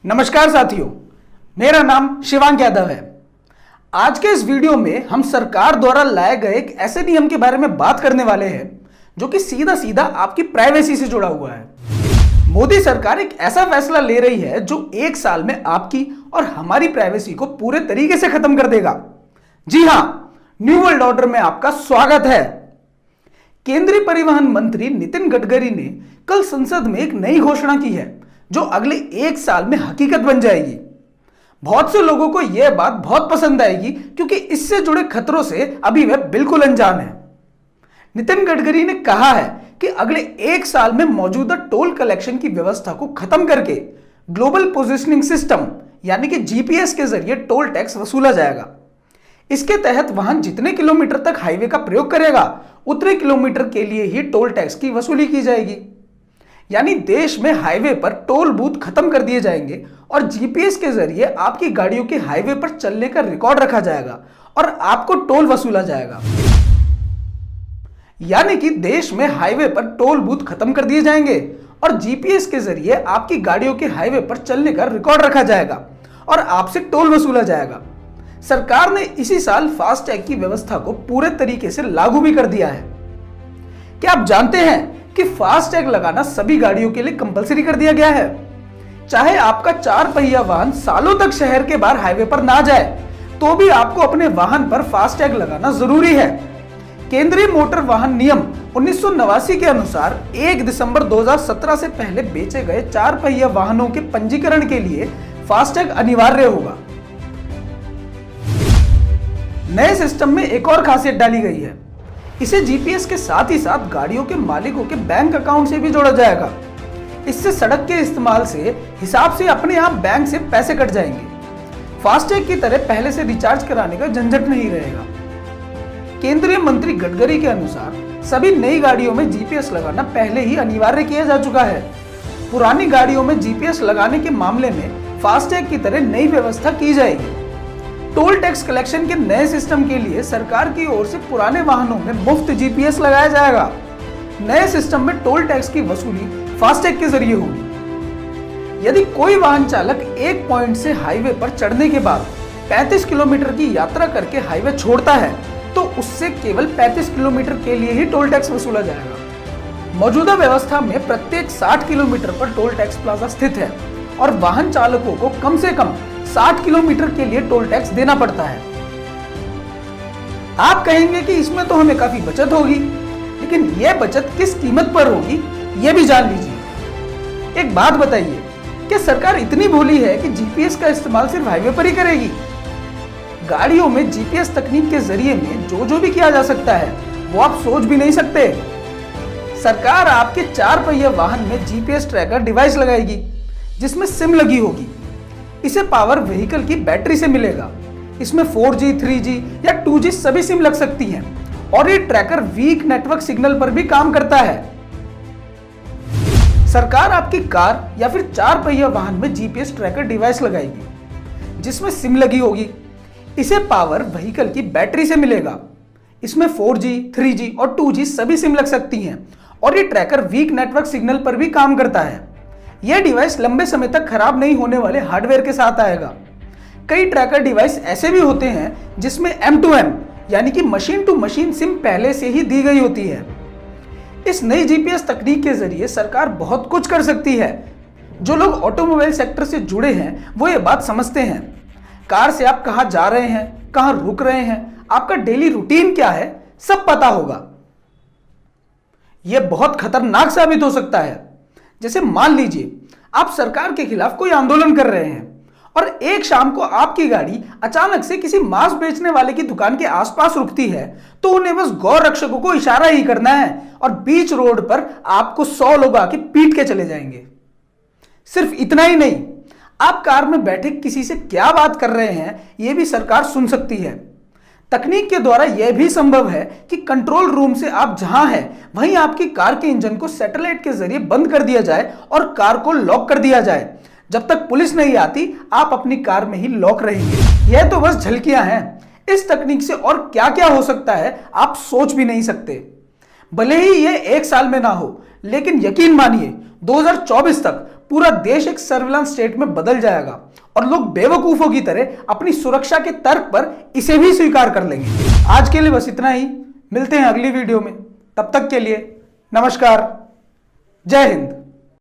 नमस्कार साथियों, मेरा नाम शिवांक यादव है। आज के इस वीडियो में हम सरकार द्वारा लाए गए एक ऐसे नियम के बारे में बात करने वाले हैं जो कि सीधा सीधा आपकी प्राइवेसी से जुड़ा हुआ है। मोदी सरकार एक ऐसा फैसला ले रही है जो 1 साल में आपकी और हमारी प्राइवेसी को पूरे तरीके से खत्म कर देगा। जी हां, न्यू वर्ल्ड ऑर्डर में आपका स्वागत है। केंद्रीय परिवहन मंत्री नितिन गडकरी ने कल संसद में एक नई घोषणा की है जो अगले 1 साल में हकीकत बन जाएगी। बहुत से लोगों को यह बात बहुत पसंद आएगी क्योंकि इससे जुड़े खतरों से अभी वे बिल्कुल अनजान हैं। नितिन गडकरी ने कहा है कि अगले 1 साल में मौजूदा टोल कलेक्शन की व्यवस्था को खत्म करके ग्लोबल पोजिशनिंग सिस्टम यानी कि जीपीएस के जरिए टोल टैक्स वसूला जाएगा। इसके तहत वाहन जितने किलोमीटर तक हाईवे का प्रयोग करेगा उतने किलोमीटर के लिए ही टोल टैक्स की वसूली की जाएगी। यानी देश में हाईवे पर टोल बूथ खत्म कर दिए जाएंगे और जीपीएस के जरिए आपकी गाड़ियों के हाईवे पर चलने का रिकॉर्ड रखा जाएगा और आपको टोल वसूला जाएगा। यानी कि देश में हाईवे पर टोल बूथ खत्म कर दिए जाएंगे और जीपीएस के जरिए आपकी गाड़ियों के हाईवे पर चलने का रिकॉर्ड रखा जाएगा और आपसे टोल वसूला जाएगा। सरकार ने इसी साल फास्टैग की व्यवस्था को पूरे तरीके से लागू भी कर दिया है। क्या आप जानते हैं कि फास्टैग लगाना सभी गाड़ियों के लिए कंपलसरी कर दिया गया है? चाहे आपका 4 पहिया वाहन सालों तक शहर के बाहर हाईवे पर ना जाए तो भी आपको अपने वाहन पर फास्टैग लगाना जरूरी है। केंद्रीय मोटर वाहन नियम 1989 के अनुसार 1 दिसंबर 2017 से पहले बेचे गए 4 पहिया वाहनों के पंजीकरण के लिए फास्टैग अनिवार्य होगा। नए सिस्टम में एक और खासियत डाली गई है। इसे जीपीएस के साथ ही साथ गाड़ियों के मालिकों के बैंक अकाउंट से भी जोड़ा जाएगा। इससे सड़क के इस्तेमाल से हिसाब से अपने आप बैंक से पैसे कट जाएंगे। फास्टैग की तरह पहले से रिचार्ज कराने का झंझट नहीं रहेगा। केंद्रीय मंत्री गडकरी के अनुसार सभी नई गाड़ियों में जीपीएस लगाना पहले ही अनिवार्य किया जा चुका है। पुरानी गाड़ियों में जीपीएस लगाने के मामले में फास्टैग की तरह नई व्यवस्था की जाएगी। टोल टैक्स कलेक्शन के नए सिस्टम के लिए सरकार की ओर से पुराने वाहनों में मुफ्त जीपीएस लगाया जाएगा। नए सिस्टम में टोल टैक्स की वसूली फास्टैग के जरिए होगी। यदि कोई वाहन चालक एक पॉइंट से हाईवे पर चढ़ने के बाद 35 किलोमीटर की यात्रा करके हाईवे छोड़ता है तो उससे केवल 35 किलोमीटर के लिए ही टोल टैक्स वसूला जाएगा। मौजूदा व्यवस्था में प्रत्येक 60 किलोमीटर पर टोल टैक्स प्लाजा स्थित है और वाहन चालकों को कम से कम 60 किलोमीटर के लिए टोल टैक्स देना पड़ता है। आप कहेंगे कि इसमें तो हमें काफी बचत होगी, लेकिन यह बचत किस कीमत पर होगी यह भी जान लीजिए। एक बात बताइए, क्या सरकार इतनी भोली है कि जीपीएस का इस्तेमाल सिर्फ हाईवे पर ही करेगी? गाड़ियों में जीपीएस तकनीक के जरिए में जो भी किया जा सकता है वो आप सोच भी नहीं सकते। सरकार आपके 4 पहिया वाहन में जीपीएस ट्रैकर डिवाइस लगाएगी जिसमें सिम लगी होगी। इसे पावर व्हीकल की बैटरी से मिलेगा। इसमें 4G, 3G या 2G सभी सिम लग सकती हैं और ये ट्रैकर वीक नेटवर्क सिग्नल पर भी काम करता है। सरकार आपकी कार या फिर 4 पहिया वाहन में जीपीएस ट्रैकर डिवाइस लगाएगी जिसमें सिम लगी होगी। इसे पावर व्हीकल की बैटरी से मिलेगा। इसमें 4G, 3G और 2G सभी सिम लग सकती हैं और ये ट्रैकर वीक नेटवर्क सिग्नल पर भी काम करता है। यह डिवाइस लंबे समय तक खराब नहीं होने वाले हार्डवेयर के साथ आएगा। कई ट्रैकर डिवाइस ऐसे भी होते हैं जिसमें M2M यानी कि मशीन टू मशीन सिम पहले से ही दी गई होती है। इस नई जीपीएस तकनीक के जरिए सरकार बहुत कुछ कर सकती है। जो लोग ऑटोमोबाइल सेक्टर से जुड़े हैं वो ये बात समझते हैं। कार से आप कहां जा रहे हैं, कहां रुक रहे हैं, आपका डेली रूटीन क्या है, सब पता होगा। यह बहुत खतरनाक साबित हो सकता है। जैसे मान लीजिए आप सरकार के खिलाफ कोई आंदोलन कर रहे हैं और एक शाम को आपकी गाड़ी अचानक से किसी मांस बेचने वाले की दुकान के आसपास रुकती है तो उन्हें बस गौ रक्षकों को इशारा ही करना है और बीच रोड पर आपको 100 लोग आके पीट के चले जाएंगे। सिर्फ इतना ही नहीं, आप कार में बैठे किसी से क्या बात कर रहे हैं यह भी सरकार सुन सकती है। तकनीक के द्वारा यह भी संभव है कि कंट्रोल रूम से आप जहां हैं वहीं आपकी कार के इंजन को सैटेलाइट के जरिए बंद कर दिया जाए और कार को लॉक कर दिया जाए। जब तक पुलिस नहीं आती आप अपनी कार में ही लॉक रहेंगे। यह तो बस झलकियां हैं। इस तकनीक से और क्या क्या हो सकता है आप सोच भी नहीं सकते। भले ही यह 1 साल में ना हो, लेकिन यकीन मानिए 2024 तक पूरा देश एक सर्विलांस स्टेट में बदल जाएगा और लोग बेवकूफों की तरह अपनी सुरक्षा के तर्क पर इसे भी स्वीकार कर लेंगे। आज के लिए बस इतना ही, मिलते हैं अगली वीडियो में। तब तक के लिए नमस्कार, जय हिंद।